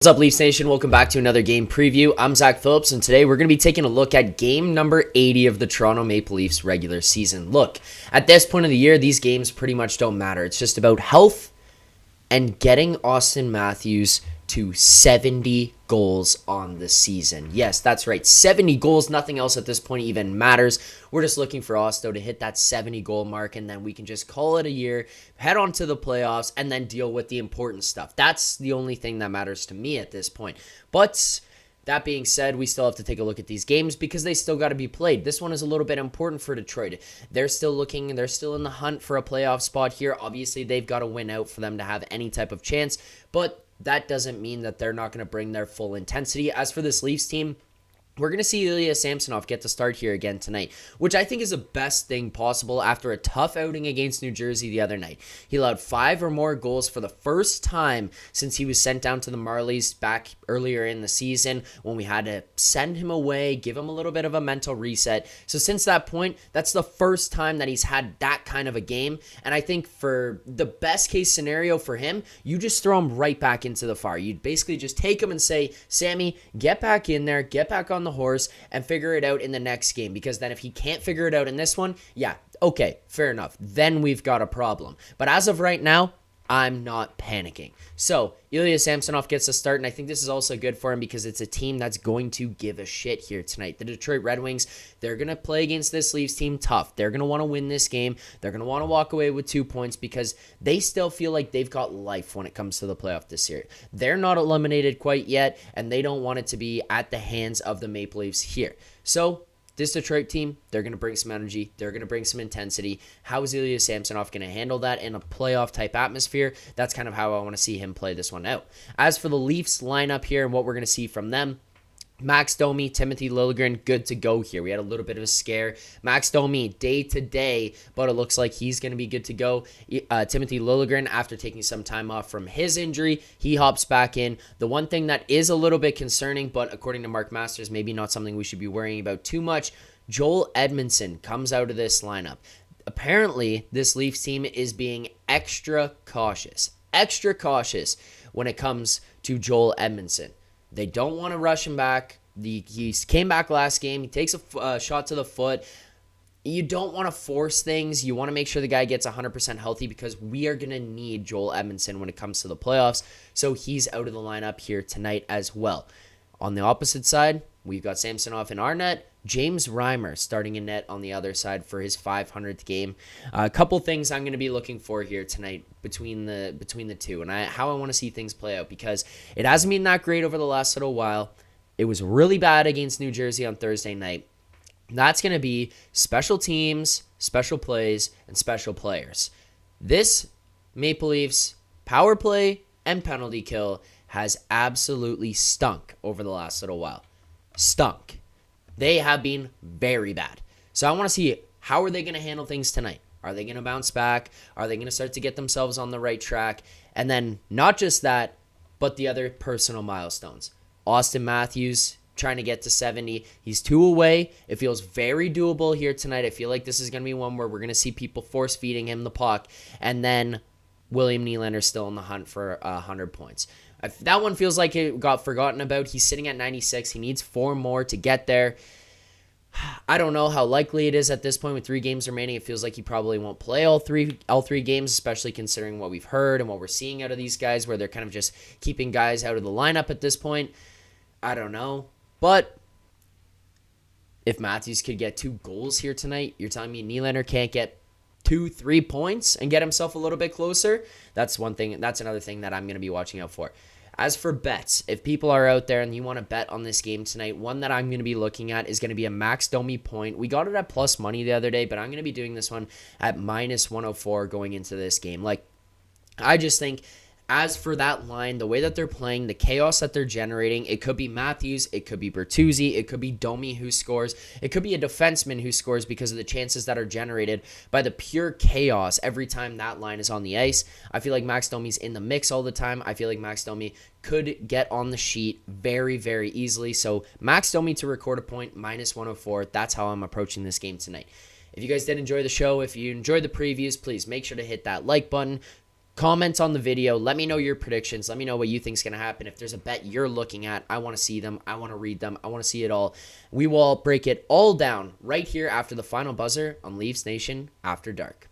What's up, Leafs Nation? Welcome back to another game preview. I'm Zack Phillips, and today we're going to be taking a look at game number 80 of the Toronto Maple Leafs regular season. Look, at this point of the year, these games pretty much don't matter. It's just about health and getting Austin Matthews to 70 goals on the season. Yes, that's right. 70 goals. Nothing else at this point even matters. We're just looking for Osto to hit that 70 goal mark, and then we can just call it a year, head on to the playoffs, and then deal with the important stuff. That's the only thing that matters to me at this point. But that being said, we still have to take a look at these games because they still got to be played. This one is a little bit important for Detroit. They're still in the hunt for a playoff spot here. Obviously, they've got to win out for them to have any type of chance, but that doesn't mean that they're not going to bring their full intensity. As for this Leafs team, we're going to see Samsonov get to start here again tonight, which I think is the best thing possible after a tough outing against New Jersey the other night. He allowed 5 or more goals for the first time since he was sent down to the Marlies back earlier in the season when we had to send him away, give him a little bit of a mental reset. So since that point, that's the first time that he's had that kind of a game. And I think for the best case scenario for him, you just throw him right back into the fire. You'd basically just take him and say, Sammy, get back in there, get back on the horse and figure it out in the next game, because then if he can't figure it out in this one, yeah, okay, fair enough, then we've got a problem. But as of right now, I'm not panicking. So Ilya Samsonov gets a start, and I think this is also good for him because it's a team that's going to give a shit here tonight. The Detroit Red Wings, they're going to play against this Leafs team tough. They're going to want to win this game. They're going to want to walk away with 2 points because they still feel like they've got life when it comes to the playoff this year. They're not eliminated quite yet, and they don't want it to be at the hands of the Maple Leafs here. So this Detroit team, they're going to bring some energy. They're going to bring some intensity. How is Ilya Samsonov going to handle that in a playoff-type atmosphere? That's kind of how I want to see him play this one out. As for the Leafs lineup here and what we're going to see from them, Max Domi, Timothy Liljegren, good to go here. We had a little bit of a scare. Max Domi, day to day, but it looks like he's going to be good to go. Timothy Liljegren, after taking some time off from his injury, he hops back in. The one thing that is a little bit concerning, but according to Mark Masters, maybe not something we should be worrying about too much, Joel Edmondson comes out of this lineup. Apparently, this Leafs team is being extra cautious when it comes to Joel Edmondson. They don't want to rush him back. He came back last game. He takes a shot to the foot. You don't want to force things. You want to make sure the guy gets 100% healthy because we are going to need Joel Edmondson when it comes to the playoffs. So he's out of the lineup here tonight as well. On the opposite side, we've got Samsonov in our net. James Reimer starting in net on the other side for his 500th game. A couple things I'm going to be looking for here tonight between the two and how I want to see things play out, because it hasn't been that great over the last little while. It was really bad against New Jersey on Thursday night. That's going to be special teams, special plays, and special players. This Maple Leafs power play and penalty kill has absolutely stunk over the last little while. Stunk. They have been very bad. So I want to see, how are they going to handle things tonight? Are they going to bounce back? Are they going to start to get themselves on the right track? And then not just that, but the other personal milestones. Austin Matthews trying to get to 70. He's 2 away. It feels very doable here tonight. I feel like this is going to be one where we're going to see people force feeding him the puck. And then William Nylander still in the hunt for 100 points. That one feels like it got forgotten about. He's sitting at 96. He needs 4 more to get there. I don't know how likely it is at this point with 3 games remaining. It feels like he probably won't play all three games, especially considering what we've heard and what we're seeing out of these guys, where they're kind of just keeping guys out of the lineup at this point. I don't know. But if Matthews could get 2 goals here tonight, you're telling me Nylander can't get 2-3 points and get himself a little bit closer? That's one thing. That's another thing that I'm going to be watching out for. As for bets, if people are out there and you want to bet on this game tonight, one that I'm going to be looking at is going to be a Max Domi point. We got it at plus money the other day, but I'm going to be doing this one at minus 104 going into this game. I just think, as for that line, the way that they're playing, the chaos that they're generating, it could be Matthews, it could be Bertuzzi, it could be Domi who scores, it could be a defenseman who scores because of the chances that are generated by the pure chaos every time that line is on the ice. I feel like Max Domi's in the mix all the time. I feel like Max Domi could get on the sheet very, very easily. So Max Domi to record a point, minus 104. That's how I'm approaching this game tonight. If you guys did enjoy the show, if you enjoyed the previews, please make sure to hit that like button. Comment on the video. Let me know your predictions. Let me know what you think is going to happen. If there's a bet you're looking at, I want to see them. I want to read them. I want to see it all. We will break it all down right here after the final buzzer on Leafs Nation After Dark.